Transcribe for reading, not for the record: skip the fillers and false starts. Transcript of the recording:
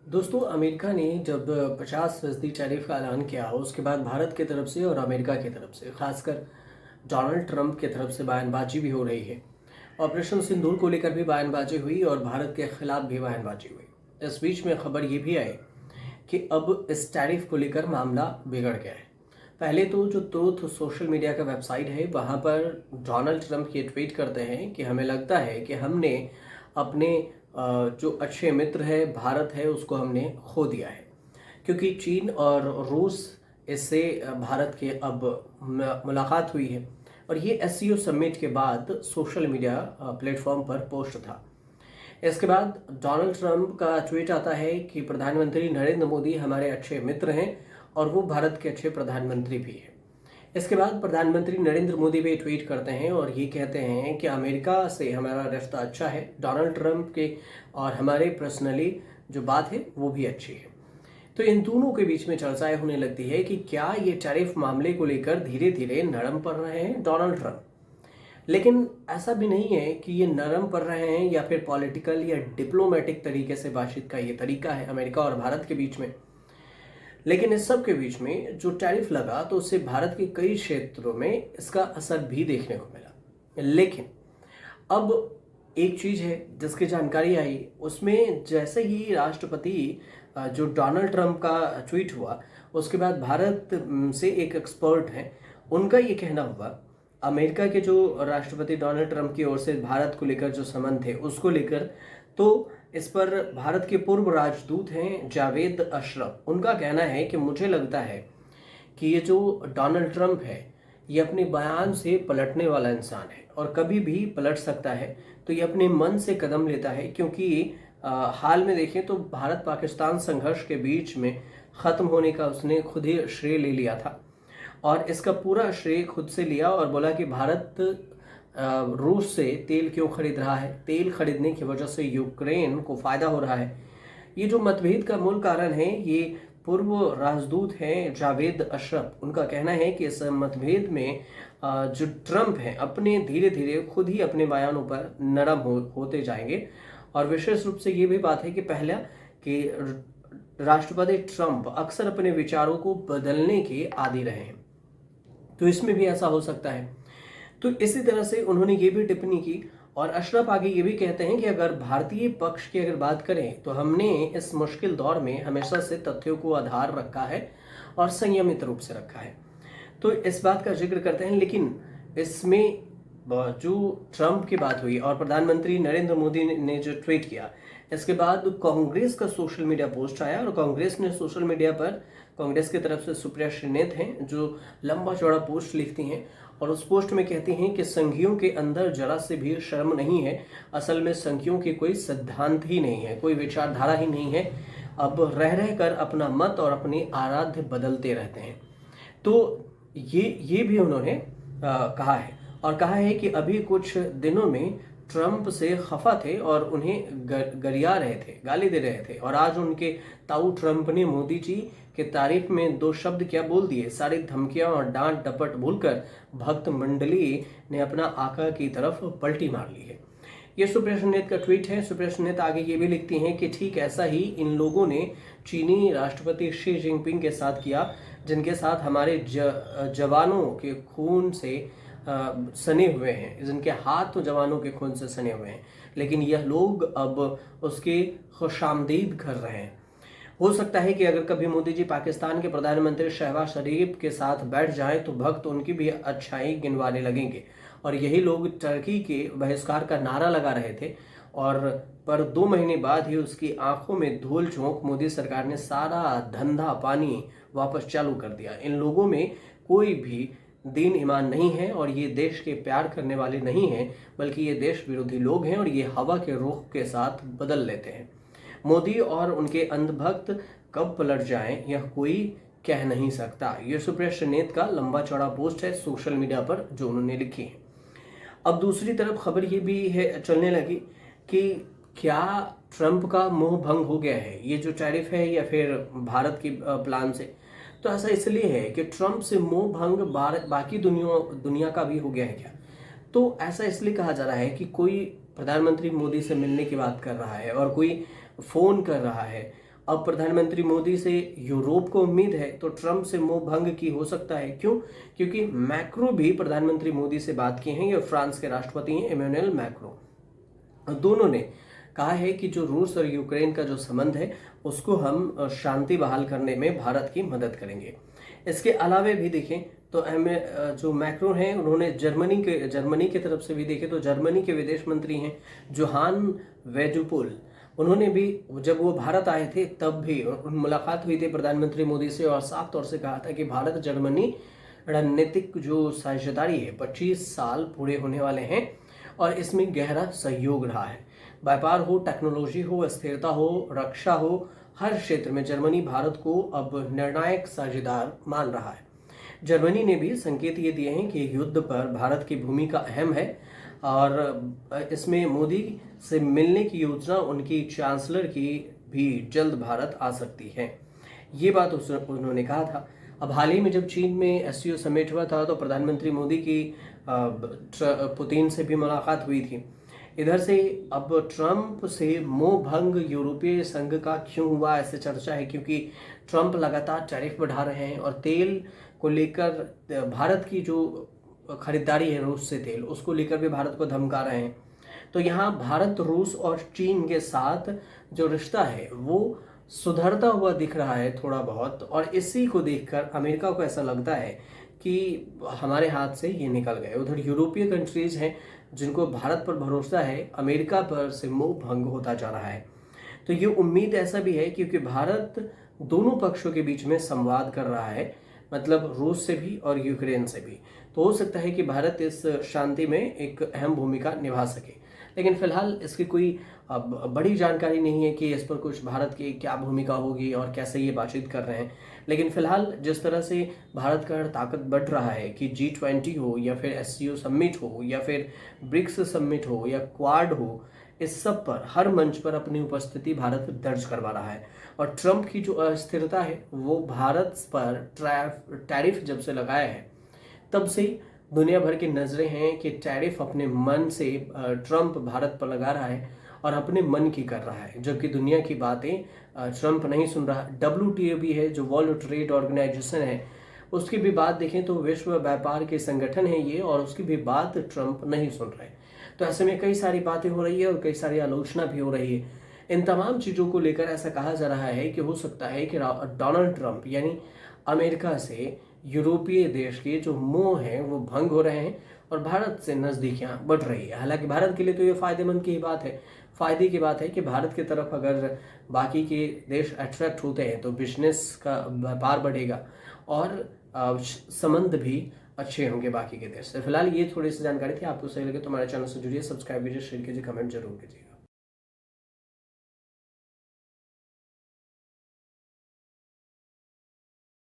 दोस्तों, अमेरिका ने जब 50% टैरिफ का ऐलान किया, उसके बाद भारत की तरफ से और अमेरिका की तरफ से, खासकर डोनाल्ड ट्रंप की तरफ से बयानबाजी भी हो रही है। ऑपरेशन सिंदूर को लेकर भी बयानबाजी हुई और भारत के खिलाफ भी बयानबाजी हुई। इस बीच में खबर ये भी आई कि अब इस टैरिफ को लेकर मामला बिगड़ गया है। पहले तो जो ट्रूथ सोशल मीडिया का वेबसाइट है, वहाँ पर डोनाल्ड ट्रंप ये ट्वीट करते हैं कि हमें लगता है कि हमने अपने जो अच्छे मित्र है भारत है, उसको हमने खो दिया है, क्योंकि चीन और रूस इससे भारत के अब मुलाकात हुई है। और ये एससीओ समिट के बाद सोशल मीडिया प्लेटफॉर्म पर पोस्ट था। इसके बाद डोनाल्ड ट्रंप का ट्वीट आता है कि प्रधानमंत्री नरेंद्र मोदी हमारे अच्छे मित्र हैं और वो भारत के अच्छे प्रधानमंत्री भी हैं। इसके बाद प्रधानमंत्री नरेंद्र मोदी भी ट्वीट करते हैं और ये कहते हैं कि अमेरिका से हमारा रिश्ता अच्छा है, डोनाल्ड ट्रंप के और हमारे पर्सनली जो बात है वो भी अच्छी है। तो इन दोनों के बीच में चर्चाएं होने लगती है कि क्या ये टैरिफ मामले को लेकर धीरे धीरे नरम पड़ रहे हैं डोनाल्ड ट्रंप। लेकिन ऐसा भी नहीं है कि ये नरम पड़ रहे हैं या फिर पॉलिटिकल या डिप्लोमेटिक तरीके से बातचीत का ये तरीका है अमेरिका और भारत के बीच में। लेकिन इस सब के बीच में जो टैरिफ लगा, तो उससे भारत के कई क्षेत्रों में इसका असर भी देखने को मिला। लेकिन अब एक चीज है जिसकी जानकारी आई, उसमें जैसे ही राष्ट्रपति जो डोनाल्ड ट्रंप का ट्वीट हुआ, उसके बाद भारत से एक एक्सपर्ट है, उनका ये कहना हुआ अमेरिका के जो राष्ट्रपति डोनाल्ड ट्रंप की ओर से भारत को लेकर जो संबंध थे उसको लेकर। तो इस पर भारत के पूर्व राजदूत हैं जावेद अशरफ, उनका कहना है कि मुझे लगता है कि ये जो डोनाल्ड ट्रंप है, ये अपने बयान से पलटने वाला इंसान है और कभी भी पलट सकता है। तो ये अपने मन से कदम लेता है, क्योंकि हाल में देखें तो भारत पाकिस्तान संघर्ष के बीच में ख़त्म होने का उसने खुद ही श्रेय ले लिया था और इसका पूरा श्रेय खुद से लिया और बोला कि भारत रूस से तेल क्यों खरीद रहा है, तेल खरीदने की वजह से यूक्रेन को फ़ायदा हो रहा है। ये जो मतभेद का मूल कारण है, ये पूर्व राजदूत हैं जावेद अशरफ, उनका कहना है कि इस मतभेद में जो ट्रंप हैं अपने धीरे धीरे खुद ही अपने बयानों पर नरम होते जाएंगे। और विशेष रूप से ये भी बात है कि पहला कि राष्ट्रपति ट्रंप अक्सर अपने विचारों को बदलने के आदी रहे हैं, तो इसमें भी ऐसा हो सकता है। तो इसी तरह से उन्होंने ये भी टिप्पणी की और अशरफ आगे ये भी कहते हैं कि अगर भारतीय पक्ष की अगर बात करें तो हमने इस मुश्किल दौर में हमेशा से तथ्यों को आधार रखा है और संयमित रूप से रखा है। तो इस बात का जिक्र करते हैं। लेकिन इसमें जो ट्रंप की बात हुई और प्रधानमंत्री नरेंद्र मोदी ने जो ट्वीट किया, इसके बाद कांग्रेस का सोशल मीडिया पोस्ट आया और कांग्रेस ने सोशल मीडिया पर, कांग्रेस की तरफ से सुप्रिया श्रीनेत हैं जो लंबा चौड़ा पोस्ट लिखती हैं और उस पोस्ट में कहती हैं कि संघियों के अंदर जरा से भी शर्म नहीं है। असल में संघियों के कोई सिद्धांत ही नहीं है, कोई विचारधारा ही नहीं है। अब रह रह कर अपना मत और अपनी आराध्य बदलते रहते हैं। तो ये भी उन्होंने कहा है और कहा है कि अभी कुछ दिनों में ट्रंप से खफा थे और उन्हें गरिया रहे थे, गाली दे रहे थे, और आज उनके ताऊ ट्रंप ने मोदी जी के तारीफ में दो शब्द क्या बोल दिए, सारी धमकियां और डांट डपट भूलकर भक्त मंडली ने अपना आका की तरफ पलटी मार ली है। ये सुप्रिया श्रीनेत का ट्वीट है। सुप्रिया श्रीनेत आगे ये भी लिखती हैं कि ठीक ऐसा ही इन लोगों ने चीनी राष्ट्रपति शी जिनपिंग के साथ किया, जिनके साथ हमारे जवानों के खून से सने हुए हैं, जिनके हाथ तो जवानों के खून से सने हुए हैं, लेकिन यह लोग अब उसके खुशामदीद कर रहे हैं। हो सकता है कि अगर कभी मोदी जी पाकिस्तान के प्रधानमंत्री शहबाज शरीफ के साथ बैठ जाएं तो भक्त उनकी भी अच्छाई गिनवाने लगेंगे। और यही लोग टर्की के बहिष्कार का नारा लगा रहे थे और पर 2 महीने बाद ही उसकी आंखों में धूल झोंक मोदी सरकार ने सारा धंधा पानी वापस चालू कर दिया। इन लोगों में कोई भी दीन ईमान नहीं है और ये देश के प्यार करने वाले नहीं हैं, बल्कि ये देश विरोधी लोग हैं और ये हवा के रुख के साथ बदल लेते हैं। मोदी और उनके अंधभक्त कब पलट जाएं यह कोई कह नहीं सकता। ये सुप्रिया श्रीनेत का लंबा चौड़ा पोस्ट है सोशल मीडिया पर जो उन्होंने लिखी है। अब दूसरी तरफ खबर ये भी है चलने लगी कि क्या ट्रंप का मोह भंग हो गया है, ये जो टैरिफ है, या फिर भारत की प्लान से। तो ऐसा इसलिए है कि ट्रंप से मोह भंग बाकी दुनिया का भी हो गया है क्या। तो ऐसा इसलिए कहा जा रहा है कि कोई प्रधानमंत्री मोदी से मिलने की बात कर रहा है और कोई फ़ोन कर रहा है अब प्रधानमंत्री मोदी से यूरोप को उम्मीद है तो ट्रंप से मोह भंग की हो सकता है। क्यों? क्योंकि मैक्रो भी प्रधानमंत्री मोदी से बात की है। ये फ्रांस के राष्ट्रपति हैं इमैनुअल मैक्रो। दोनों ने कहा है कि जो रूस और यूक्रेन का जो संबंध है उसको हम शांति बहाल करने में भारत की मदद करेंगे। इसके अलावे भी देखें तो जो मैक्रो हैं उन्होंने जर्मनी की तरफ से भी देखें तो जर्मनी के विदेश मंत्री हैं जोहान वेडुपुल। उन्होंने भी जब वो भारत आए थे तब भी मुलाकात हुई थी प्रधानमंत्री मोदी से और साफ तौर से कहा था कि भारत जर्मनी रणनीतिक जो साझेदारी है 25 साल पूरे होने वाले हैं और इसमें गहरा सहयोग रहा है। व्यापार हो, टेक्नोलॉजी हो, स्थिरता हो, रक्षा हो, हर क्षेत्र में जर्मनी भारत को अब निर्णायक साझेदार मान रहा है। जर्मनी ने भी संकेत ये दिए हैं कि युद्ध पर भारत की भूमिका अहम है और इसमें मोदी से मिलने की योजना उनकी चांसलर की भी जल्द भारत आ सकती है। ये बात उन्होंने कहा था। अब हाल ही में जब चीन में एससीओ समिट हुआ था तो प्रधानमंत्री मोदी की पुतिन से भी मुलाकात हुई थी। इधर से अब ट्रंप से मोह भंग यूरोपीय संघ का क्यों हुआ, ऐसे चर्चा है क्योंकि ट्रंप लगातार टैरिफ बढ़ा रहे हैं और तेल को लेकर भारत की जो खरीदारी है रूस से तेल, उसको लेकर भी भारत को धमका रहे हैं। तो यहाँ भारत, रूस और चीन के साथ जो रिश्ता है वो सुधरता हुआ दिख रहा है थोड़ा बहुत, और इसी को देखकर अमेरिका को ऐसा लगता है कि हमारे हाथ से ये निकल गए। उधर यूरोपीय कंट्रीज हैं जिनको भारत पर भरोसा है, अमेरिका पर से मोह भंग होता जा रहा है। तो ये उम्मीद ऐसा भी है क्योंकि भारत दोनों पक्षों के बीच में संवाद कर रहा है, मतलब रूस से भी और यूक्रेन से भी। तो हो सकता है कि भारत इस शांति में एक अहम भूमिका निभा सके, लेकिन फिलहाल इसकी कोई बड़ी जानकारी नहीं है कि इस पर कुछ भारत की क्या भूमिका होगी और कैसे ये बातचीत कर रहे हैं। लेकिन फिलहाल जिस तरह से भारत का ताकत बढ़ रहा है कि G20 हो या फिर एससीओ समिट हो या फिर ब्रिक्स समिट हो या क्वाड हो, इस सब पर हर मंच पर अपनी उपस्थिति भारत दर्ज करवा रहा है। और ट्रंप की जो अस्थिरता है वो भारत पर टैरिफ जब से लगाया है तब से दुनिया भर की नजरें हैं कि टैरिफ अपने मन से ट्रंप भारत पर लगा रहा है और अपने मन की कर रहा है, जबकि दुनिया की बातें ट्रंप नहीं सुन रहा। WTO भी है जो वर्ल्ड ट्रेड ऑर्गेनाइजेशन है, उसकी भी बात देखें तो विश्व व्यापार के संगठन है ये, और उसकी भी बात ट्रंप नहीं सुन रहे। तो ऐसे में कई सारी बातें हो रही है और कई सारी आलोचना भी हो रही है। इन तमाम चीज़ों को लेकर ऐसा कहा जा रहा है कि हो सकता है कि डोनाल्ड ट्रंप यानी अमेरिका से यूरोपीय देश के जो मोह हैं वो भंग हो रहे हैं और भारत से नज़दीकियां बढ़ रही है। हालांकि भारत के लिए तो ये फायदेमंद की ही बात है। फायदे की बात है कि भारत की तरफ अगर बाकी के देश अट्रैक्ट होते हैं तो बिजनेस का व्यापार बढ़ेगा और संबंध भी अच्छे होंगे बाकी के देश से। फिलहाल ये थोड़ी सी जानकारी थी। आपको सही लगे तो हमारे चैनल से जुड़िए, सब्सक्राइब कीजिए, शेयर कीजिए, कमेंट जरूर कीजिए।